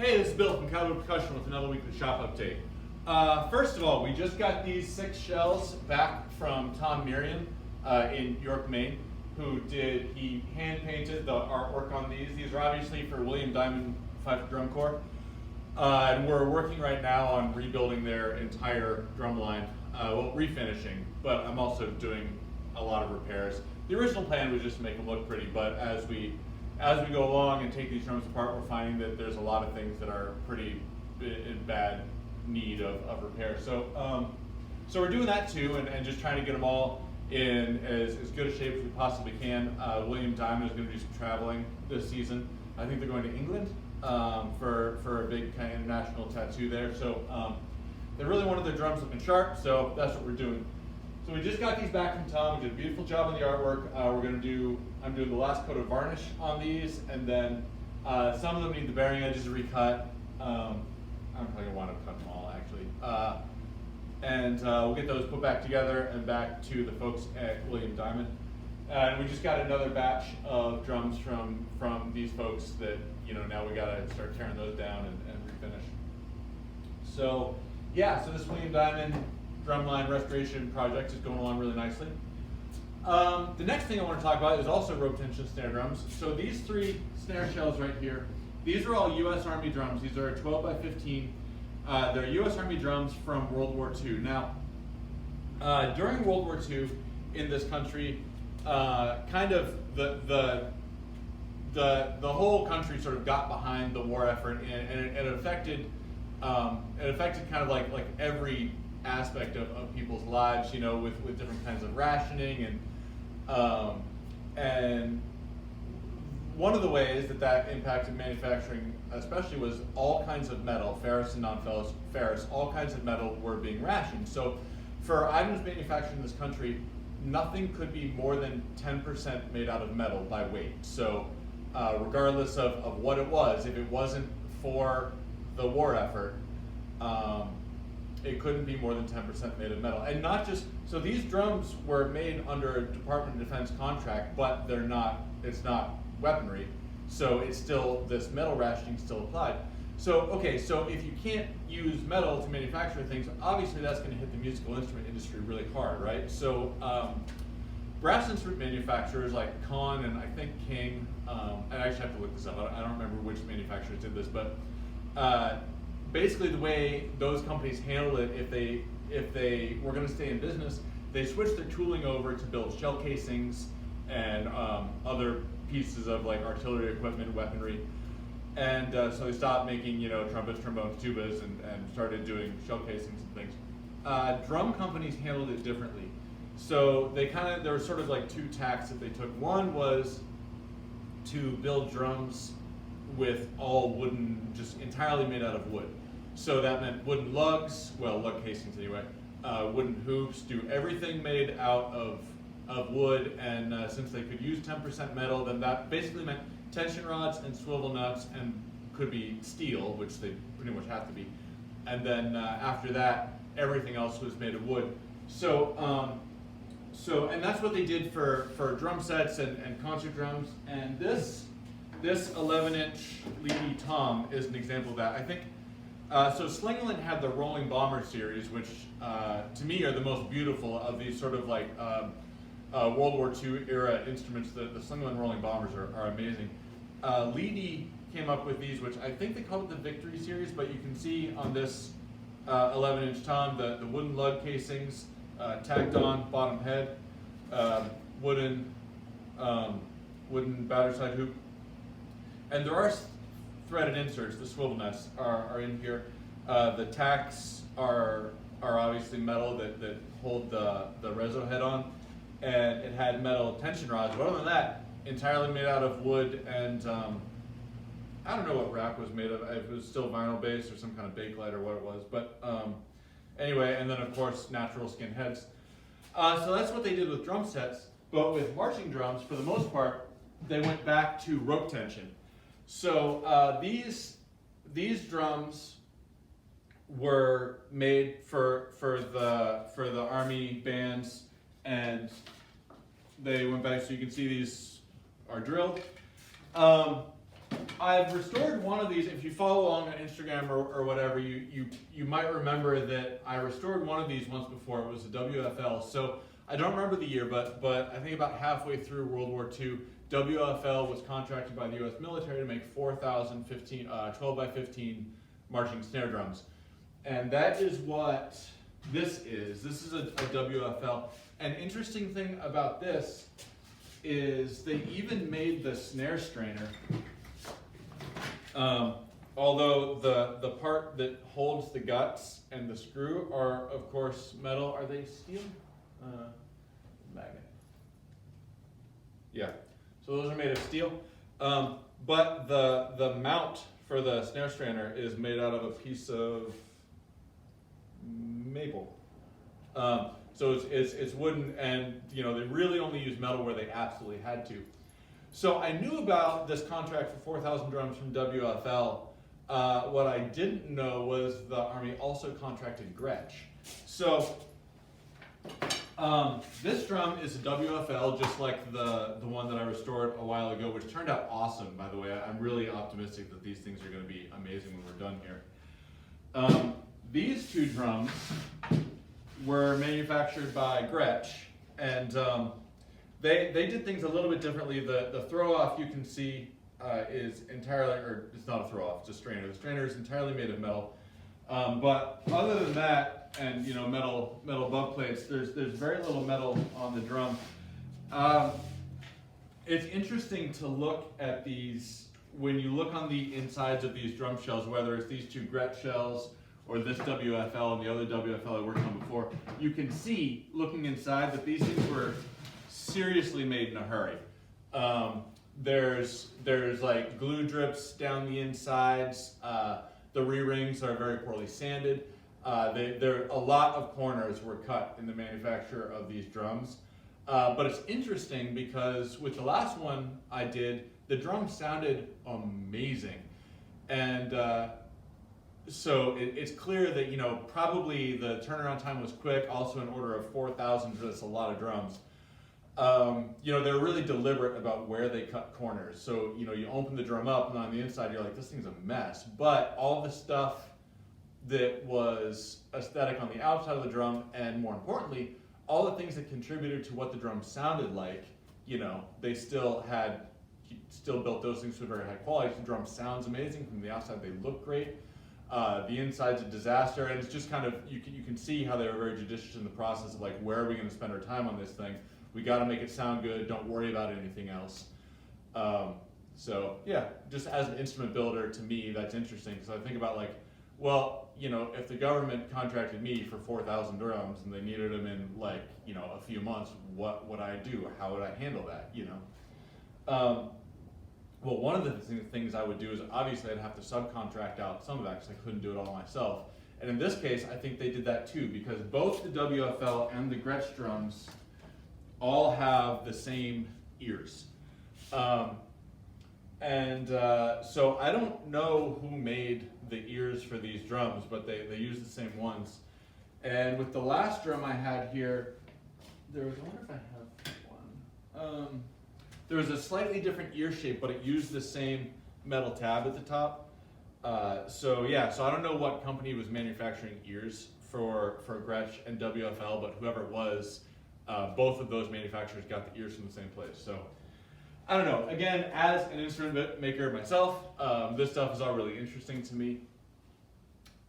Hey, this is Bill from Calderwood Percussion with another weekly shop update. First of all, we just got these 6 shells back from Tom Miriam in York, Maine, he hand painted the artwork on these. These are obviously for William Diamond 5 Drum Corps. And we're working right now on rebuilding their entire drum line, well, refinishing, but I'm also doing a lot of repairs. The original plan was just to make them look pretty, but as we go along and take these drums apart, we're finding that there's a lot of things that are pretty in bad need of repair. So we're doing that too, and just trying to get them all in as good a shape as we possibly can. William Diamond is going to do some traveling this season. I think they're going to England for a big kind of international tattoo there. So they really wanted their drums looking sharp, so that's what we're doing. So we just got these back from Tom. We did a beautiful job on the artwork. I'm doing the last coat of varnish on these, and then some of them need the bearing edges recut. I'm probably gonna want to cut them all actually. We'll get those put back together and back to the folks at William Diamond. And we just got another batch of drums from these folks that, now we gotta start tearing those down and refinish. So yeah, so this William Diamond drumline restoration project is going along really nicely. The next thing I want to talk about is also rope tension snare drums. So these 3 snare shells right here, these are all U.S. Army drums. These are 12 by 15. They're U.S. Army drums from World War II. Now, during World War II in this country, kind of the whole country sort of got behind the war effort, and it affected kind of like every aspect of people's lives, with different kinds of rationing and one of the ways that impacted manufacturing especially was all kinds of metal, ferrous and non-ferrous, all kinds of metal were being rationed. So for items manufactured in this country, nothing could be more than 10% made out of metal by weight. So regardless of what it was, if it wasn't for the war effort, it couldn't be more than 10% made of metal. And not just, so these drums were made under a Department of Defense contract, but it's not weaponry, so it's still, this metal rationing still applied. So, okay, so if you can't use metal to manufacture things, obviously that's gonna hit the musical instrument industry really hard, right? So, brass instrument manufacturers like Kahn and I think King, and I actually have to look this up, I don't remember which manufacturers did this, but basically the way those companies handled it, if they were going to stay in business, they switched their tooling over to build shell casings and other pieces of like artillery equipment, weaponry, and so they stopped making trumpets, trombones, tubas, and started doing shell casings and things. Drum companies handled it differently. So there were sort of like 2 tacks that they took. One was to build drums with all wooden, just entirely made out of wood. So that meant wooden lugs, well, lug casings anyway, wooden hoops, do everything made out of wood, and since they could use 10% metal, then that basically meant tension rods and swivel nuts, and could be steel, which they pretty much have to be. And then after that, everything else was made of wood. So and that's what they did for drum sets and concert drums. And this 11-inch Lee Tom is an example of that. I think, so Slingerland had the Rolling Bomber series, which to me are the most beautiful of these sort of like World War II era instruments. The Slingerland Rolling Bombers are amazing. Lee came up with these, which I think they call it the Victory series, but you can see on this 11-inch Tom, the wooden lug casings, tacked on bottom head, wooden battered side hoop. And there are threaded inserts, the swivel nuts are in here. The tacks are obviously metal that hold the reso head on, and it had metal tension rods. But other than that, entirely made out of wood, and I don't know what wrap was made of. If it was still vinyl based or some kind of Bakelite or what it was. But anyway, and then of course natural skin heads. So that's what they did with drum sets. But with marching drums, for the most part, they went back to rope tension. So these drums were made for the Army bands, and they went back. So you can see these are drilled. I've restored one of these. If you follow along on Instagram or whatever, you might remember that I restored one of these once before. It was a WFL. So I don't remember the year, but I think about halfway through World War II, WFL was contracted by the U.S. military to make 4,000 12 by 15 marching snare drums. And that is what this is. This is a WFL. An interesting thing about this is they even made the snare strainer. Although the part that holds the guts and the screw are, of course, metal. Are they steel? Magnet. Yeah. So those are made of steel. But the mount for the snare strainer is made out of a piece of maple. So it's wooden, and they really only use metal where they absolutely had to. So I knew about this contract for 4,000 drums from WFL. What I didn't know was the Army also contracted Gretsch. So this drum is a WFL, just like the one that I restored a while ago, which turned out awesome, by the way. I'm really optimistic that these things are going to be amazing when we're done here. These two drums were manufactured by Gretsch, and they did things a little bit differently. The throw-off you can see is entirely, or it's not a throw-off, it's a strainer. The strainer is entirely made of metal. But other than that, and metal bug plates, there's very little metal on the drum. It's interesting to look at these, when you look on the insides of these drum shells, whether it's these two Gretsch shells or this WFL and the other WFL I worked on before, you can see, looking inside, that these things were seriously made in a hurry. There's like glue drips down the insides. The re-rings are very poorly sanded. A lot of corners were cut in the manufacture of these drums. But it's interesting because with the last one I did, the drum sounded amazing. And so it's clear that, probably the turnaround time was quick, also an order of 4,000, so that's a lot of drums. They're really deliberate about where they cut corners. So, you open the drum up and on the inside you're like, this thing's a mess. But all the stuff that was aesthetic on the outside of the drum, and more importantly, all the things that contributed to what the drum sounded like, they still built those things to a very high quality. The drum sounds amazing. From the outside they look great. The inside's a disaster, and it's just kind of, you can see how they were very judicious in the process of like, where are we going to spend our time on this thing? We got to make it sound good. Don't worry about anything else. So yeah, just as an instrument builder, to me, that's interesting because I think about like, well, if the government contracted me for 4,000 drums and they needed them in like, a few months, what would I do? How would I handle that? Well, one of the things I would do is obviously I'd have to subcontract out some of that because I couldn't do it all myself. And in this case, I think they did that too, because both the WFL and the Gretsch drums all have the same ears. So I don't know who made the ears for these drums, but they use the same ones. And with the last drum I had here, I wonder if I have one. There was a slightly different ear shape, but it used the same metal tab at the top. So I don't know what company was manufacturing ears for Gretsch and WFL, but whoever it was, both of those manufacturers got the ears from the same place. So I don't know. Again, as an instrument maker myself, this stuff is all really interesting to me.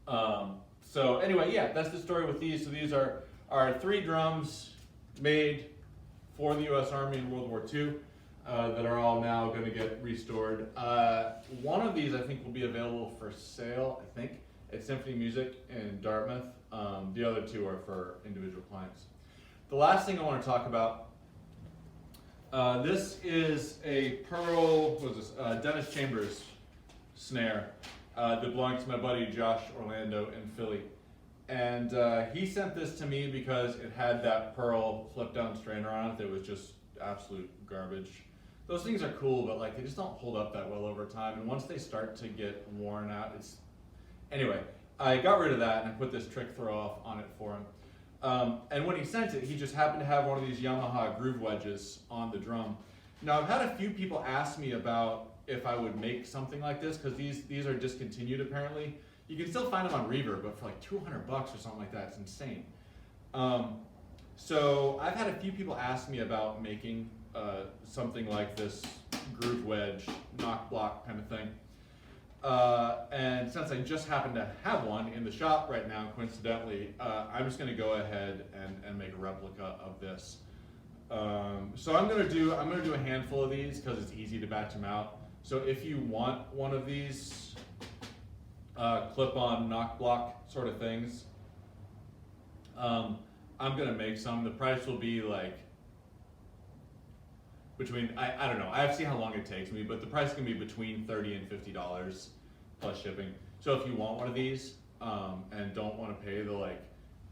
So anyway, that's the story with these. So these are 3 drums made for the U.S. Army in World War II that are all now going to get restored. One of these I think will be available for sale, I think, at Symphony Music in Dartmouth. The other 2 are for individual clients. The last thing I want to talk about, this is a Pearl, Dennis Chambers snare that belongs to my buddy Josh Orlando in Philly. And he sent this to me because it had that Pearl flip down strainer on it that was just absolute garbage. Those things are cool, but like they just don't hold up that well over time. And once they start to get worn out, anyway, I got rid of that and I put this trick throw off on it for him. And when he sent it, he just happened to have one of these Yamaha groove wedges on the drum. Now, I've had a few people ask me about if I would make something like this, because these are discontinued apparently. You can still find them on Reverb, but for like $200 or something like that, it's insane. So I've had a few people ask me about making something like this groove wedge, knock block kind of thing. And since I just happen to have one in the shop right now, coincidentally, I'm just going to go ahead and make a replica of this. So I'm going to do a handful of these because it's easy to batch them out. So if you want one of these clip-on knock block sort of things, I'm going to make some. The price will be like between, I don't know, I have to see how long it takes me, but the price can be between $30 and $50 plus shipping. So if you want one of these and don't want to pay the like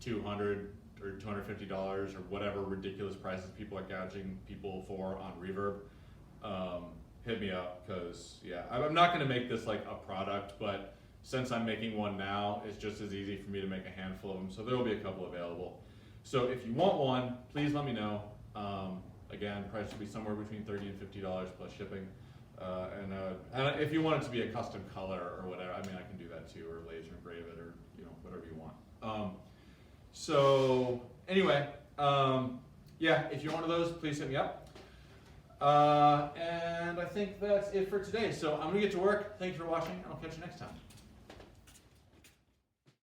$200 or $250 or whatever ridiculous prices people are gouging people for on Reverb, hit me up, because yeah, I'm not going to make this like a product, but since I'm making one now, it's just as easy for me to make a handful of them, so there will be a couple available. So if you want one, please let me know. Again, price will be somewhere between $30 and $50 plus shipping. And if you want it to be a custom color or whatever, I mean, I can do that too, or laser engrave it, or whatever you want. So anyway, yeah, if you're one of those, please hit me up. And I think that's it for today. So I'm gonna get to work. Thank you for watching, and I'll catch you next time.